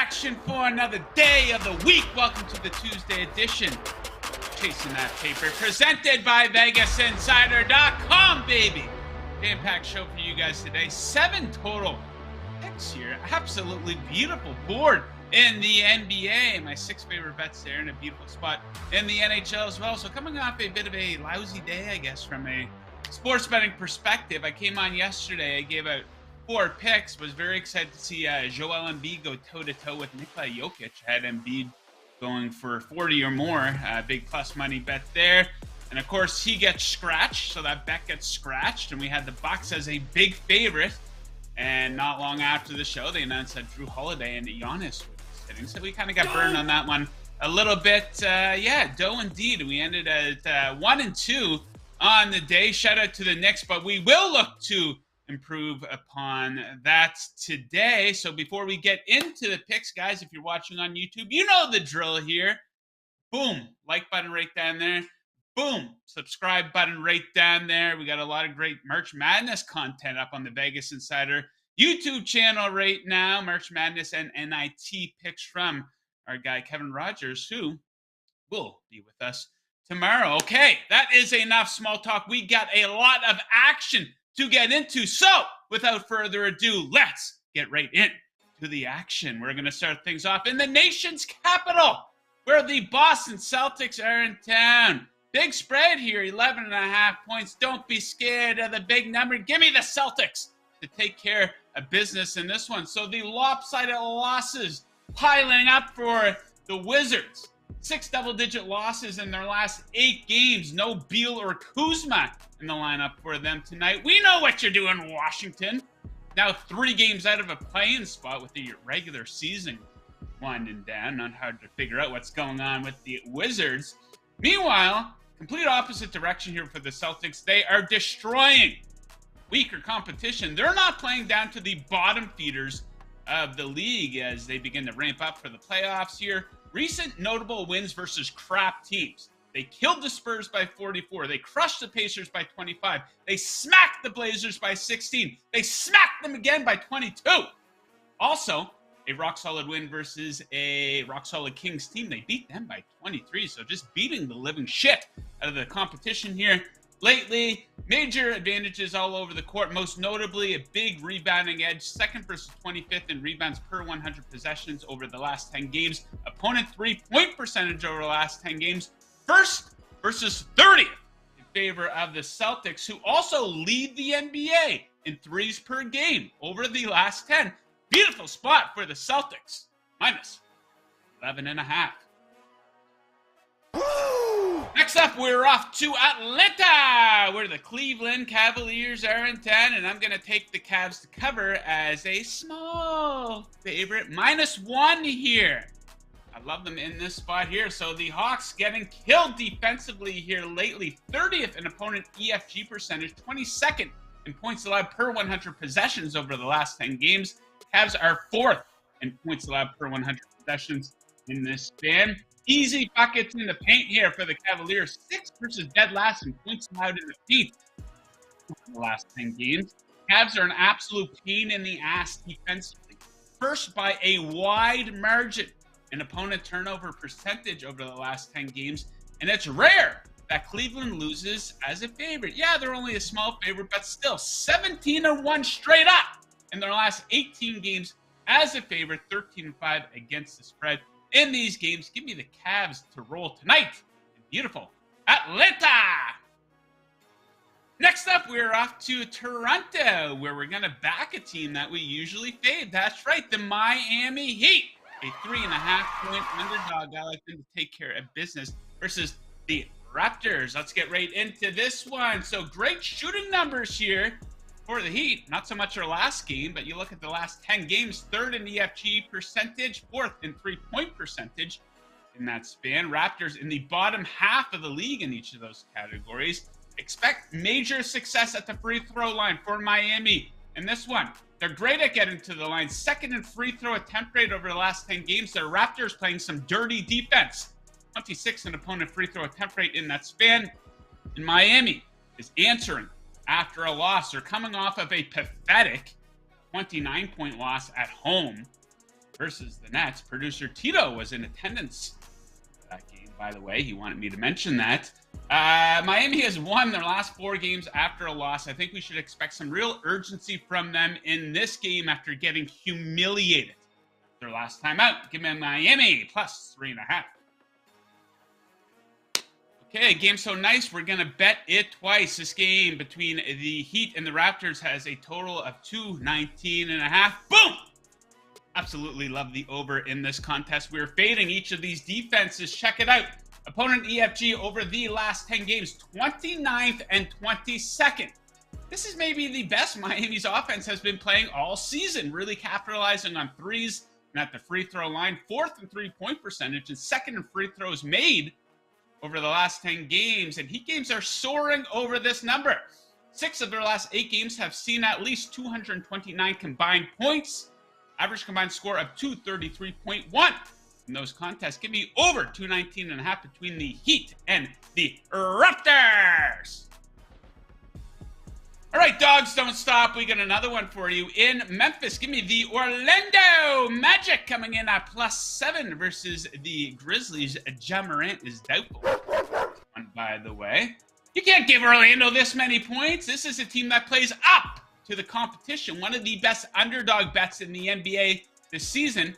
action for another day of the week. Welcome to the Tuesday edition. Chasing that paper, presented by VegasInsider.com, baby. Jam-packed show for you guys today. 7 total picks here. Absolutely beautiful board in the NBA. My 6 favorite bets there in a beautiful spot in the NHL as well. So coming off a bit of a lousy day, I guess, from a sports betting perspective. I came on yesterday. I gave out 4 picks. Was very excited to see Joel Embiid go toe-to-toe with Nikola Jokic. Had Embiid going for 40 or more. Big plus money bet there. And, of course, he gets scratched, so that bet gets scratched. And we had the Bucks as a big favorite. And not long after the show, they announced that Drew Holiday and Giannis were sitting. So we kind of got burned on that one a little bit. Dough indeed. We ended at 1-2 on the day. Shout out to the Knicks. But we will look to improve upon that today. So before we get into the picks, guys, if you're watching on YouTube, you know the drill here. Boom. Like button right down there. Boom, subscribe button right down there. We got a lot of great March Madness content up on the Vegas Insider YouTube channel right now. March Madness and NIT picks from our guy Kevin Rogers, who will be with us tomorrow. Okay, that is enough small talk. We got a lot of action to get into. So, without further ado, let's get right into the action. We're going to start things off in the nation's capital, where the Boston Celtics are in town. Big spread here, 11.5 points. Don't be scared of the big number. Give me the Celtics to take care of business in this one. So the lopsided losses piling up for the Wizards. 6 double-digit losses in their last 8 games. No Beal or Kuzma in the lineup for them tonight. We know what you're doing, Washington. Now 3 games out of a play-in spot with the regular season winding down. Not hard to figure out what's going on with the Wizards. Meanwhile, complete opposite direction here for the Celtics. They are destroying weaker competition. They're not playing down to the bottom feeders of the league as they begin to ramp up for the playoffs here. Recent notable wins versus crap teams. They killed the Spurs by 44. They crushed the Pacers by 25. They smacked the Blazers by 16. They smacked them again by 22. Also, a rock-solid win versus a rock-solid Kings team. They beat them by 23, so just beating the living shit out of the competition here. Lately, major advantages all over the court, most notably a big rebounding edge, 2nd versus 25th in rebounds per 100 possessions over the last 10 games. Opponent 3-point percentage over the last 10 games, 1st versus 30th in favor of the Celtics, who also lead the NBA in threes per game over the last 10. Beautiful spot for the Celtics. Minus 11.5. Next up, we're off to Atlanta, where the Cleveland Cavaliers are in town, and I'm going to take the Cavs to cover as a small favorite. -1 here. I love them in this spot here. So the Hawks getting killed defensively here lately. 30th in opponent EFG percentage, 22nd in points allowed per 100 possessions over the last 10 games. Cavs are 4th in points allowed per 100 possessions in this span. Easy buckets in the paint here for the Cavaliers. 6th versus dead last in points allowed in the paint in the last 10 games. Cavs are an absolute pain in the ass defensively. First by a wide margin in opponent turnover percentage over the last 10 games. And it's rare that Cleveland loses as a favorite. Yeah, they're only a small favorite, but still 17-1 straight up in their last 18 games as a favorite, 13-5 against the spread. In these games, give me the Cavs to roll tonight in beautiful Atlanta. Next up, we're off to Toronto, where we're going to back a team that we usually fade. That's right, the Miami Heat. A 3.5-point underdog. I like them to take care of business versus the Raptors. Let's get right into this one. So great shooting numbers here for the Heat. Not so much our last game, but you look at the last 10 games, 3rd in EFG percentage, 4th in 3-point percentage in that span. Raptors in the bottom half of the league in each of those categories. Expect major success at the free throw line for Miami in this one. They're great at getting to the line. 2nd in free throw attempt rate over the last 10 games. The Raptors playing some dirty defense. 26th in opponent free throw attempt rate in that span. And Miami is answering after a loss. They're coming off of a pathetic 29-point loss at home versus the Nets. Producer Tito was in attendance for that game, by the way. He wanted me to mention that. Miami has won their last 4 games after a loss. I think we should expect some real urgency from them in this game after getting humiliated their last time out. Give me Miami plus 3.5. Okay, game so nice, we're going to bet it twice. This game between the Heat and the Raptors has a total of 219.5. Boom! Absolutely love the over in this contest. We're fading each of these defenses. Check it out. Opponent EFG over the last 10 games, 29th and 22nd. This is maybe the best Miami's offense has been playing all season, really capitalizing on threes and at the free throw line. 4th in three-point percentage and 2nd in free throws made over the last 10 games, and Heat games are soaring over this number. 6 of their last 8 games have seen at least 229 combined points. Average combined score of 233.1 in those contests. Give me over 219.5 between the Heat and the Raptors. All right, dogs, don't stop. We got another one for you in Memphis. Give me the Orlando Magic coming in at +7 versus the Grizzlies. Ja Morant is doubtful. And by the way, you can't give Orlando this many points. This is a team that plays up to the competition. One of the best underdog bets in the NBA this season,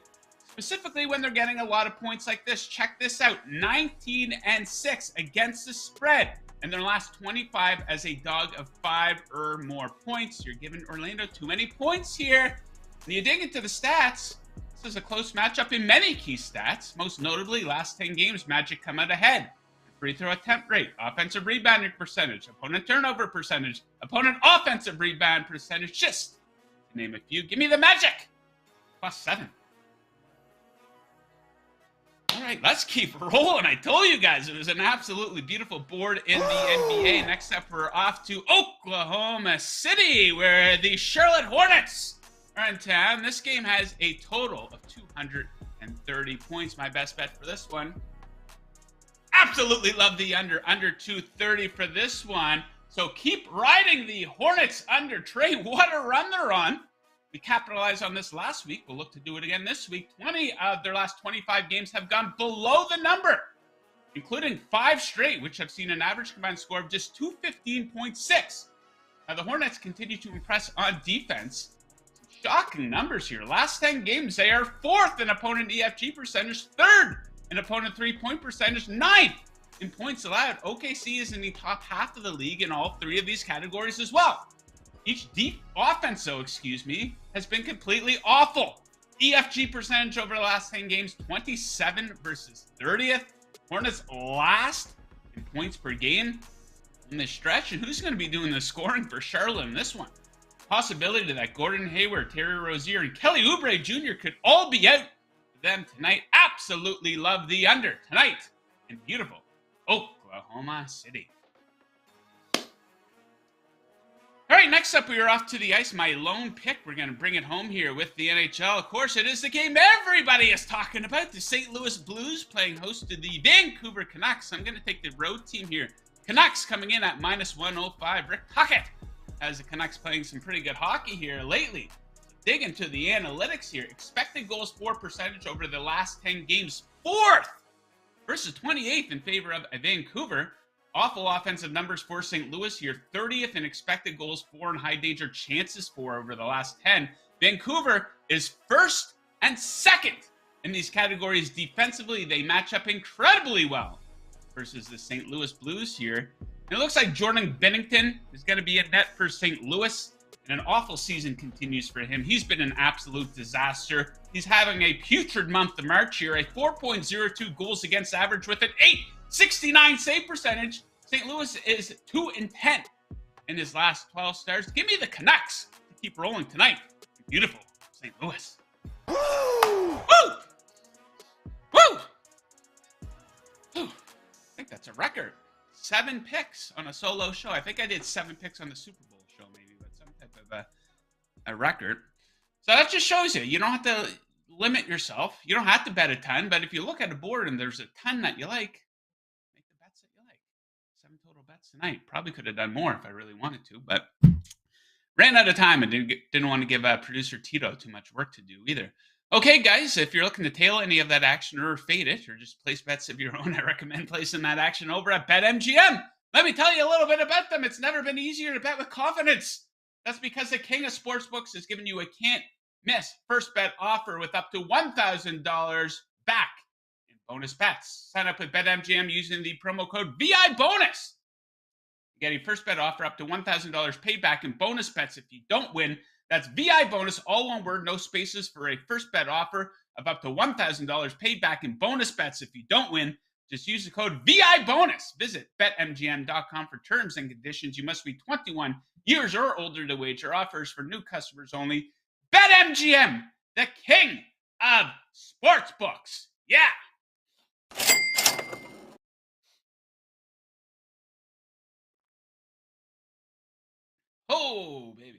specifically when they're getting a lot of points like this. Check this out. 19-6 against the spread. And their last 25 as a dog of 5 or more points. You're giving Orlando too many points here. When you dig into the stats, this is a close matchup in many key stats. Most notably, last 10 games, Magic come out ahead. Free throw attempt rate, offensive rebounding percentage, opponent turnover percentage, opponent offensive rebound percentage, just to name a few. Give me the Magic. +7. All right, let's keep rolling. I told you guys it was an absolutely beautiful board in the NBA. Next up, we're off to Oklahoma City, where the Charlotte Hornets are in town. This game has a total of 230 points. My best bet for this one. Absolutely love the under 230 for this one. So keep riding the Hornets under train. What a run they're on. We capitalized on this last week. We'll look to do it again this week. 20 of their last 25 games have gone below the number, including 5 straight, which have seen an average combined score of just 215.6. Now, the Hornets continue to impress on defense. Some shocking numbers here. Last 10 games, they are 4th in opponent EFG percentage, 3rd in opponent three-point percentage, 9th in points allowed. OKC is in the top half of the league in all 3 of these categories as well. Each offense, has been completely awful. EFG percentage over the last 10 games, 27 versus 30th. Hornets last in points per game in this stretch. And who's going to be doing the scoring for Charlotte in this one? Possibility that Gordon Hayward, Terry Rozier, and Kelly Oubre Jr. could all be out for them tonight. Absolutely love the under tonight in beautiful Oklahoma City. All right, next up, we are off to the ice. My lone pick, we're going to bring it home here with the NHL. Of course, it is the game everybody is talking about. The St. Louis Blues playing host to the Vancouver Canucks. I'm going to take the road team here. Canucks coming in at -105. Rick Puckett has the Canucks playing some pretty good hockey here lately. Dig into the analytics here. Expected goals for percentage over the last 10 games, 4th versus 28th in favor of Vancouver. Awful offensive numbers for St. Louis here. 30th in expected goals for and high danger chances for over the last 10. Vancouver is 1st and 2nd in these categories defensively. They match up incredibly well versus the St. Louis Blues here. And it looks like Jordan Binnington is going to be in net for St. Louis. And an awful season continues for him. He's been an absolute disaster. He's having a putrid month of March here. A 4.02 goals against average with an 869 save percentage. St. Louis is 2-10 in his last 12 starts. Give me the Canucks to keep rolling tonight. Beautiful St. Louis. Woo! Woo! Woo! Woo! I think that's a record. 7 picks on a solo show. I think I did 7 picks on the Super Bowl show, maybe, but some type of a record. So that just shows you don't have to limit yourself. You don't have to bet a ton, but if you look at a board and there's a ton that you like, make the bets that you like. 7 total bets tonight. Probably could have done more if I really wanted to, but ran out of time and didn't want to give producer Tito too much work to do either. Okay, guys, if you're looking to tail any of that action or fade it or just place bets of your own, I recommend placing that action over at BetMGM. Let me tell you a little bit about them. It's never been easier to bet with confidence. That's because the king of sportsbooks is giving you a can't miss first bet offer with up to $1,000 back in bonus bets. Sign up with BetMGM using the promo code VIBONUS. Get a first bet offer up to $1,000 paid back in bonus bets if you don't win. That's VI bonus, all one word, no spaces, for a first bet offer of up to $1,000 paid back in bonus bets if you don't win. Just use the code VI bonus. Visit betmgm.com for terms and conditions. You must be 21 years or older to wager. Offers for new customers only. BetMGM, the king of sportsbooks. Yeah. Oh, baby.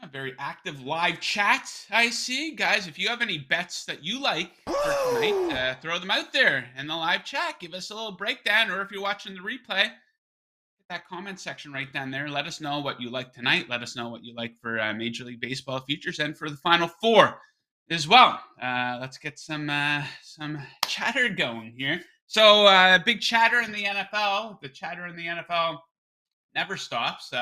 A very active live chat, I see. Guys, if you have any bets that you like for tonight, throw them out there in the live chat. Give us a little breakdown, or if you're watching the replay, hit that comment section right down there. Let us know what you like tonight. Let us know what you like for Major League Baseball futures and for the Final Four as well. Let's get some chatter going here. So, big chatter in the NFL. The chatter in the NFL never stops.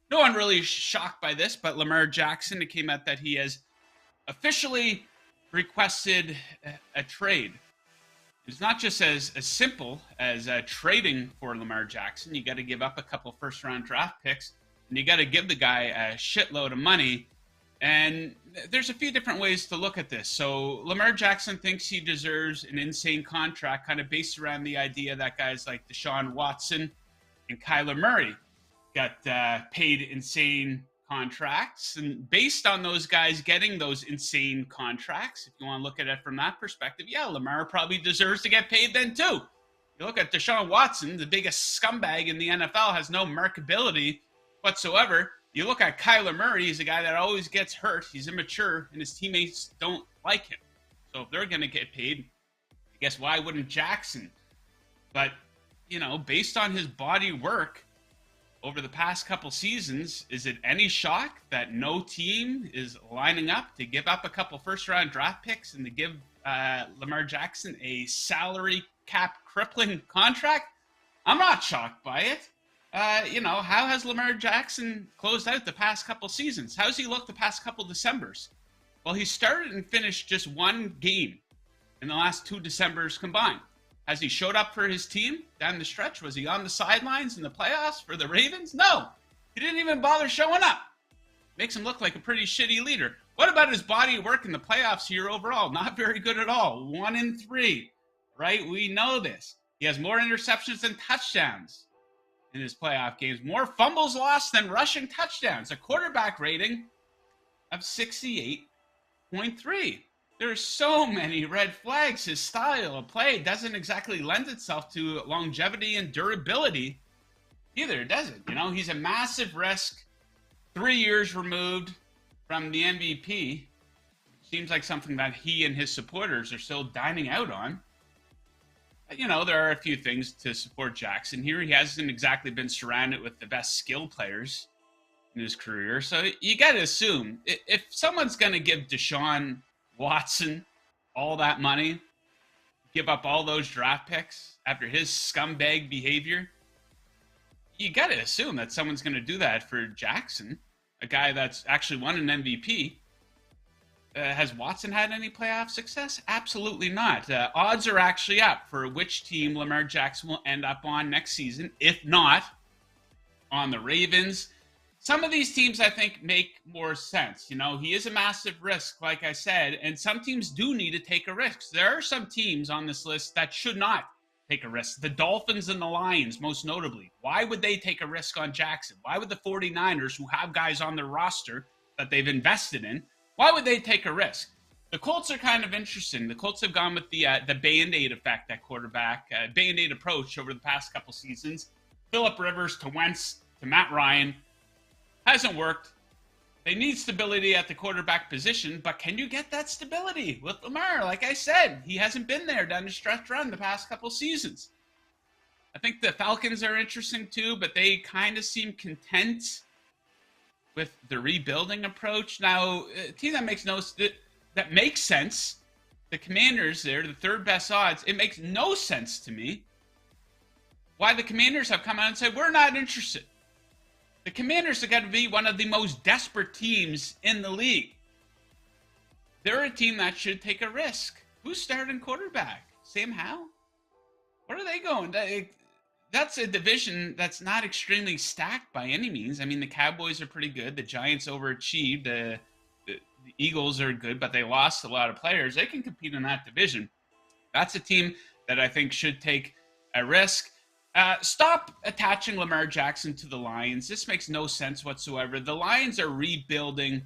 No one really shocked by this, but Lamar Jackson, it came out that he has officially requested a trade. It's not just as simple as trading for Lamar Jackson. You got to give up a couple first-round draft picks, and you got to give the guy a shitload of money. And there's a few different ways to look at this. So Lamar Jackson thinks he deserves an insane contract, kind of based around the idea that guys like Deshaun Watson and Kyler Murray got paid insane contracts. And based on those guys getting those insane contracts, if you want to look at it from that perspective, yeah, Lamar probably deserves to get paid then too. You look at Deshaun Watson, the biggest scumbag in the NFL, has no marketability whatsoever. You look at Kyler Murray, he's a guy that always gets hurt. He's immature, and his teammates don't like him. So if they're going to get paid, I guess why wouldn't Jackson? But, you know, based on his body work over the past couple seasons, is it any shock that no team is lining up to give up a couple first-round draft picks and to give Lamar Jackson a salary cap crippling contract? I'm not shocked by it. How has Lamar Jackson closed out the past couple seasons? How's he looked the past couple Decembers? Well, he started and finished just one game in the last 2 Decembers combined. Has he showed up for his team down the stretch? Was he on the sidelines in the playoffs for the Ravens? No. He didn't even bother showing up. Makes him look like a pretty shitty leader. What about his body of work in the playoffs here overall? Not very good at all. 1-3, right? We know this. He has more interceptions than touchdowns in his playoff games. More fumbles lost than rushing touchdowns. A quarterback rating of 68.3. There's so many red flags. His style of play doesn't exactly lend itself to longevity and durability either, does it? You know, he's a massive risk, 3 years removed from the MVP. Seems like something that he and his supporters are still dining out on. You know, there are a few things to support Jackson here. He hasn't exactly been surrounded with the best skill players in his career. So you got to assume if someone's going to give Deshaun Watson all that money, give up all those draft picks after his scumbag behavior, you got to assume that someone's going to do that for Jackson, a guy that's actually won an MVP. Has Watson had any playoff success? Absolutely not. Odds are actually up for which team Lamar Jackson will end up on next season, if not on the Ravens. Some of these teams, I think, make more sense. You know, he is a massive risk, like I said, and some teams do need to take a risk. There are some teams on this list that should not take a risk. The Dolphins and the Lions, most notably. Why would they take a risk on Jackson? Why would the 49ers, who have guys on their roster that they've invested in, why would they take a risk? The Colts are kind of interesting. The Colts have gone with the Band-Aid effect at quarterback, Band-Aid approach over the past couple seasons. Phillip Rivers to Wentz to Matt Ryan. Hasn't worked. They need stability at the quarterback position, but can you get that stability with Lamar? Like I said, he hasn't been there down the stretch run the past couple seasons. I think the Falcons are interesting too, but they kind of seem content with the rebuilding approach. Now, a team that makes the that makes sense. The Commanders, they're the third best odds. It makes no sense to me why the Commanders have come out and said, we're not interested. The Commanders are going to be one of the most desperate teams in the league. They're a team that should take a risk. Who's starting quarterback? Sam Howell? Where are they going? That's a division that's not extremely stacked by any means. I mean, the Cowboys are pretty good. The Giants overachieved. The Eagles are good, but they lost a lot of players. They can compete in that division. That's a team that I think should take a risk. Stop attaching Lamar Jackson to the Lions. This makes no sense whatsoever. The Lions are rebuilding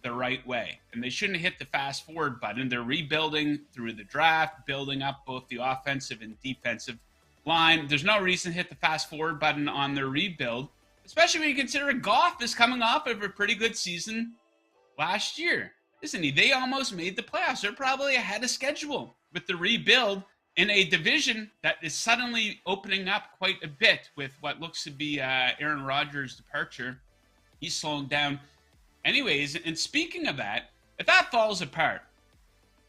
the right way, and they shouldn't hit the fast forward button. They're rebuilding through the draft, building up both the offensive and defensive line. There's no reason to hit the fast forward button on their rebuild, especially when you consider Goff is coming off of a pretty good season last year, isn't he? They almost made the playoffs. They're probably ahead of schedule with the rebuild in a division that is suddenly opening up quite a bit with what looks to be Aaron Rodgers' departure. He's slowing down. Anyways, and speaking of that, if that falls apart,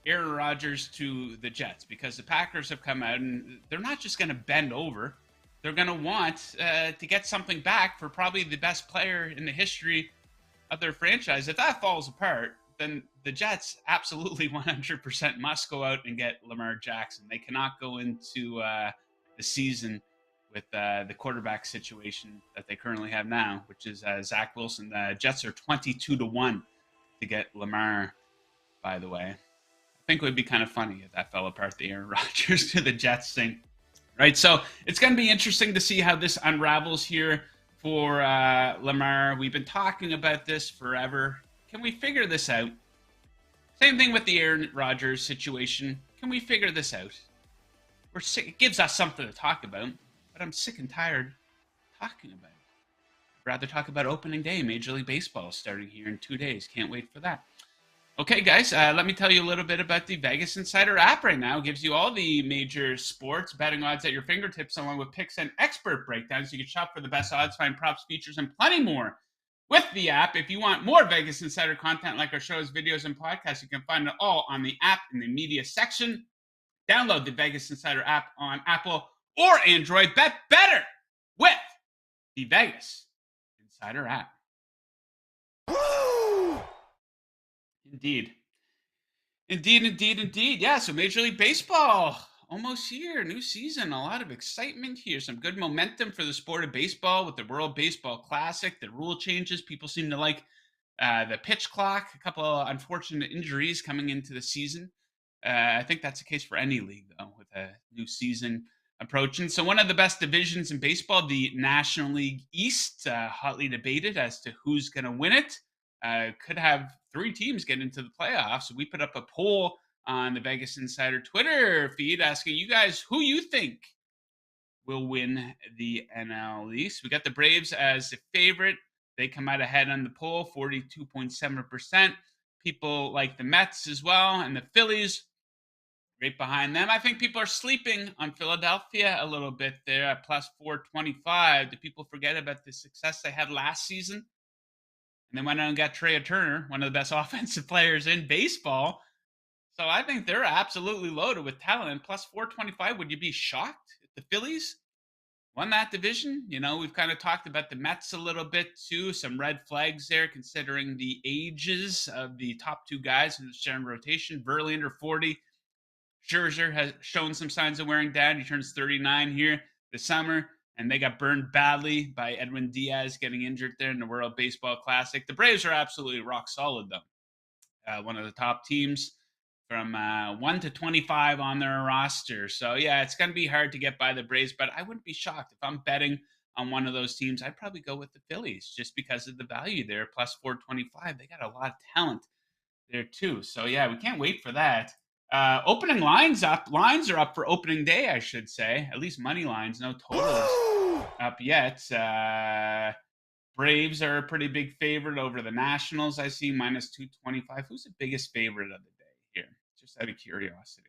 Aaron Rodgers to the Jets, because the Packers have come out and they're not just going to bend over. They're going to want to get something back for probably the best player in the history of their franchise. If that falls apart, then the Jets absolutely 100% must go out and get Lamar Jackson. They cannot go into the season with the quarterback situation that they currently have now, which is Zach Wilson. The Jets are 22-1 to get Lamar, by the way. I think it would be kind of funny if that fell apart, the Aaron Rodgers to the Jets thing. Right, so it's going to be interesting to see how this unravels here for Lamar. We've been talking about this forever. Can we figure this out? Same thing with the Aaron Rodgers situation. Can we figure this out? We're sick. It gives us something to talk about, but I'm sick and tired talking about it. I'd rather talk about opening day. Major League Baseball starting here in 2 days. Can't wait for that. Okay, guys, let me tell you a little bit about the Vegas Insider app right now. It gives you all the major sports betting odds at your fingertips, along with picks and expert breakdowns. You can shop for the best odds, find props, features, and plenty more with the app. If you want more Vegas Insider content like our shows, videos, and podcasts, you can find it all on the app in the media section. Download the Vegas Insider app on Apple or Android. Bet better with the Vegas Insider app. Indeed. Yeah, so Major League Baseball almost here. New season. A lot of excitement here. Some good momentum for the sport of baseball with the World Baseball Classic. The rule changes. People seem to like the pitch clock. A couple of unfortunate injuries coming into the season. I think that's the case for any league, though, with a new season approaching. So one of the best divisions in baseball, the National League East, hotly debated as to who's going to win it. Could have 3 teams get into the playoffs. We put up a poll on the Vegas Insider Twitter feed asking you guys who you think will win the NL East. We got the Braves as the favorite. They come out ahead on the poll, 42.7%. People like the Mets as well, and the Phillies right behind them. I think people are sleeping on Philadelphia a little bit there at plus 425. Do people forget about the success they had last season? And they went out and got Trey Turner, one of the best offensive players in baseball. So I think they're absolutely loaded with talent. Plus 425, would you be shocked if the Phillies won that division? You know, we've kind of talked about the Mets a little bit too. Some red flags there considering the ages of the top 2 guys in the starting rotation. Verlander, 40. Scherzer has shown some signs of wearing down. He turns 39 here this summer. And they got burned badly by Edwin Diaz getting injured there in the World Baseball Classic. The Braves are absolutely rock solid, though. One of the top teams from 1 to 25 on their roster. So, yeah, it's going to be hard to get by the Braves, but I wouldn't be shocked. If I'm betting on one of those teams, I'd probably go with the Phillies just because of the value there, plus 425. They got a lot of talent there, too. So, yeah, we can't wait for that. Opening lines up. Lines are up for opening day, I should say. At least money lines, no totals up yet. Braves are a pretty big favorite over the Nationals. I see minus 225. Who's the biggest favorite of the day here? Just out of curiosity.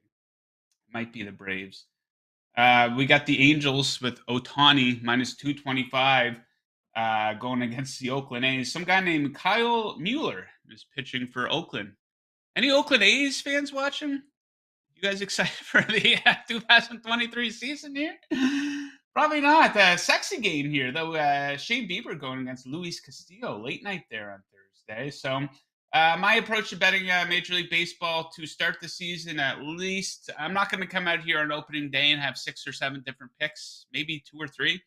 Might be the Braves. We got the Angels with Ohtani minus 225 going against the Oakland A's. Some guy named Kyle Mueller is pitching for Oakland Any Oakland A's fans watching? You guys excited for the 2023 season here? Probably not. Sexy game here, though. Shane Bieber going against Luis Castillo, late night there on Thursday. So, my approach to betting Major League Baseball to start the season, at least, I'm not going to come out here on opening day and have 6 or 7 different picks, maybe 2 or 3.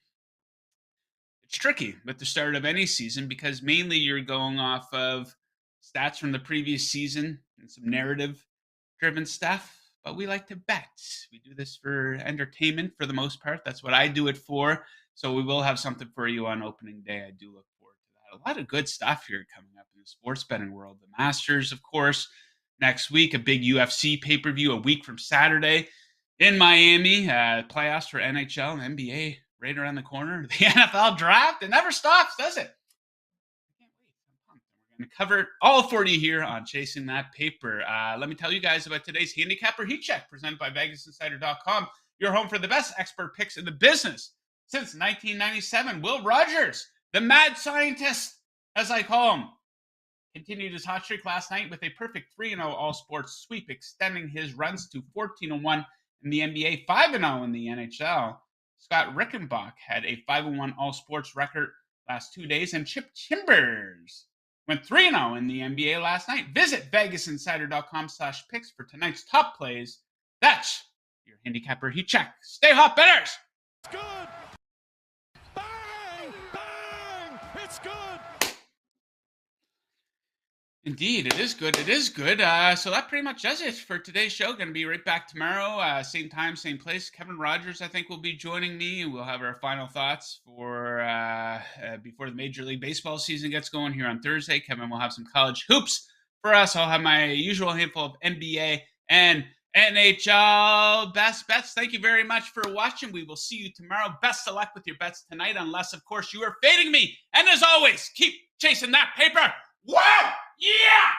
It's tricky with the start of any season because mainly you're going off of stats from the previous season and some narrative driven stuff, but we like to bet. We do this for entertainment for the most part. That's what I do it for. So we will have something for you on opening day. I do look forward to that. A lot of good stuff here coming up in the sports betting world. The Masters, of course, next week, a big UFC pay-per-view a week from Saturday in Miami. Playoffs for NHL and NBA right around the corner. The NFL draft, it never stops, does it? We're going to cover it all for you here on Chasing That Paper. Let me tell you guys about today's Handicapper Heat Check presented by VegasInsider.com. Your home for the best expert picks in the business since 1997. Will Rogers, the mad scientist, as I call him, continued his hot streak last night with a perfect 3-0 all-sports sweep, extending his runs to 14-1 in the NBA, 5-0 in the NHL. Scott Rickenbach had a 5-1 all-sports record last 2 days, and Chip Chambers went 3-0 in the NBA last night. Visit VegasInsider.com/picks for tonight's top plays. That's your Handicapper Heat Check. Stay hot, betters! It's good! Bang! Bang! It's good! Indeed, it is good. It is good. So that pretty much does it for today's show. Going to be right back tomorrow, same time, same place. Kevin Rogers, I think, will be joining me. We'll have our final thoughts for before the Major League Baseball season gets going here on Thursday. Kevin will have some college hoops for us. I'll have my usual handful of NBA and NHL best bets. Thank you very much for watching. We will see you tomorrow. Best of luck with your bets tonight, unless, of course, you are fading me. And as always, keep chasing that paper. Wow! Yeah!